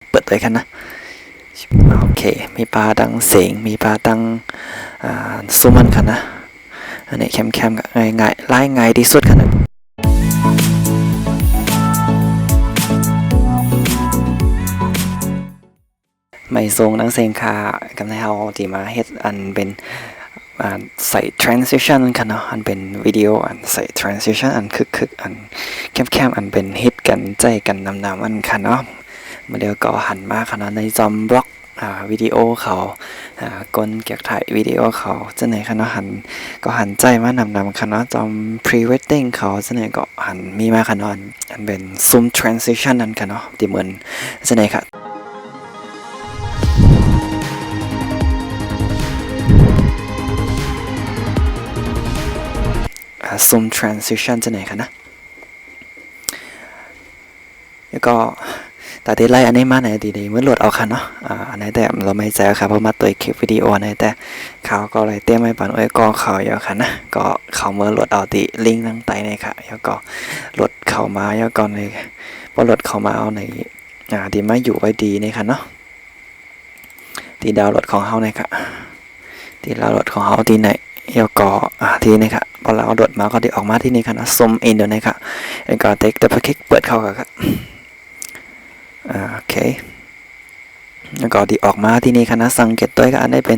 เปิดด้วยกันนะโอเคมีปลาดังเสียงมีปลาดังซูมันกันนะอันนี้แคมๆก็ง่ายๆไล่ง่ายที่สุดกันนะไม่ทรงนังเสียงคากำในเฮาที่มาเฮ็ดอันเป็นใส่ transition กันเนาะอันเป็นวิดีโออันใส่ transition อันคึกอันแคมอันเป็นฮิตกันใจกันนำอันค่ะเนาะเมื่อเดียวก็หันมาค่ะเนาะในจอมบล็อกวิดีโอเขากลเกี่ยวถ่ายวิดีโอเขาจะไหนค่ะเนาะหันใจมานำค่ะเนาะจอม pre wedding เขาจะไหนก็หันมีมาค่ะเนาะอันเป็น zoom transition นั่นค่ะเนาะที่เหมือนจะไหนค่ะzoom transition จะไหนคะนะแล้วก็แต่ที่ไล่อันนี้มาไหนดีๆเมื่อโหลดเอาค่ะเนาะอันไหนแต่เราไม่ใจค่ะเพราะมาตัวคลิปวิดีโอไหนแต่เขาก็เลยเตรียมให้ปันก็เขาเยอะค่ะนะก็เขาเมื่อโหลดเอาที่ลิงก์ตั้งใต้เลยค่ะแล้วก็โหลดเข้ามาแล้วก็ในพอโหลดเข้ามาเอาในที่มาอยู่ไว้ดีนี่ค่ะเนาะที่ดาวน์โหลดของเขาเนี่ยค่ะที่ดาวน์โหลดของเขาที่ไหนแล้วก็ที่นี่ค่ะพอเราโดดมาก็ได้ออกมาที่นี่ค่ะนะซูมอินเดี๋ยวนี้ค่ะแล้วก็เทคดับเบิลคลิกเปิดเข้าค่ะโอเคแล้วก็ที่ออกมาที่นี่ค่ะนะสังเกตด้วยก็อันนี้เ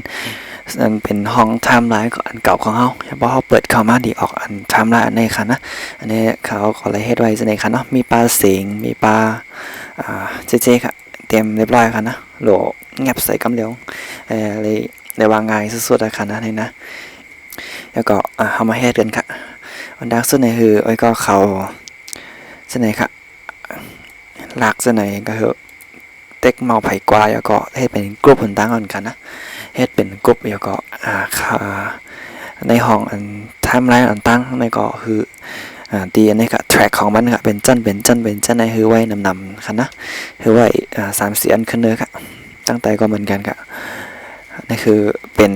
ป็นห้องไทม์ไลน์ของอันเก่าของเขาเพราะเขาเปิดเข้ามาที่ออกอันไทม์ไลน์อันนี้ค่ะนะอันนี้เขาขอเลยให้ด้วยจะไหนค่ะเนาะมีปลาเสียงมีปลาเจ๊ค่ะเตรียมเรียบร้อยค่ะนะโหลเงียบใส่กำเดียวเลยในวางง่ายสุดๆเลยค่ะนะนี่นะแล้วก็เอามาเฮ็ดกันค่ะอันดับสุดในคือก็เขาเสนค่ะหลักเสนก็คือเต็กเมาไผ่กวาแล้วก็เฮ็ดเป็นกลุ่มผลตั้งก่อนค่ะนะเฮ็ดเป็นกลุ่มแล้วก็ในห้องอันไทม์ไลน์อันตั้งในก็คือตีอันนี้ค่ะแทร็กของมันค่ะเป็นจันในคือไว้นำค่ะนะคือไว้3-4 อันขึ้นเลยค่ะตั้งแต่ก็เหมือนกันค่ะนี่คือเป็น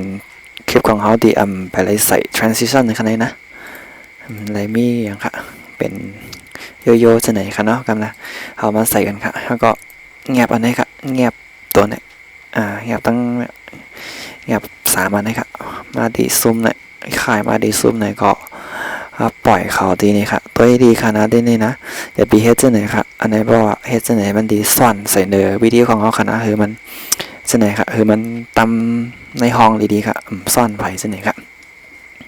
คลิปของเขาที่ไปเลยใส่ transition ในขณะนี้นะอะไรมีอย่างค่ะเป็นโยจะไหนคะเนาะกันนะเอามาใส่กันค่ะแล้วก็เงียบอันนี้ค่ะเงียบตัวนี้เงียบตั้งเงียบ3 อันนี้ค่ะมาดีซูมเนี่ยขายมาดีซูมเนี่ยก็ปล่อยเขาดีนี่ค่ะตัวดีค่ะนะดีนี่นะอย่าปีเฮดจะไหนค่ะอันนี้เพราะว่าเฮดจะไหนมันดีซ่อนใส่เนื้อวิดีโอของเขาค่ะนะคือมันจะไหนค่ะคือมันตำในห้องดีๆค่ะซ่อนไว้จะไหนค่ะ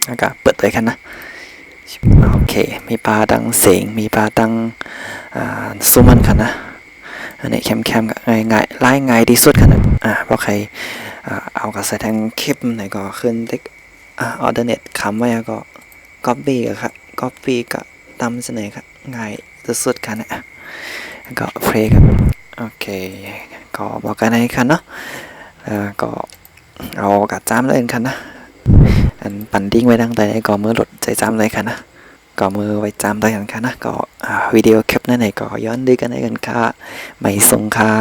แล้วก็เปิดเลยกันนะโอเคมีปลาดังเสียงมีปลาดังซูมันค่ะนะอันนี้แคมก็ง่ายๆไล่ง่ายที่สุดค่ะนะเพราะใครเอากับใส่ทั้งคลิปไหนก็ขึ้นติ๊กออเดอร์เน็ตคำไว้ก็ก๊อปปี้ค่ะก๊อปปี้ก็ตำจะไหนค่ะง่ายสุดๆค่ะนะก็เพลย์กันโอเคก็บอกกันให้ค่ะเนาะก็เอากัดจ้ำเลยกันนะอันปั่นดิ้งไว้ดังแต่ก็มือหลุดใจจ้ำเลยค่ะนะก็มือไว้จ้ำได้กันค่ะนะก็วิดีโอคลิปนั่นไหนก็ย้อนดีกันให้กันค่ะไม่ส่งค่ะ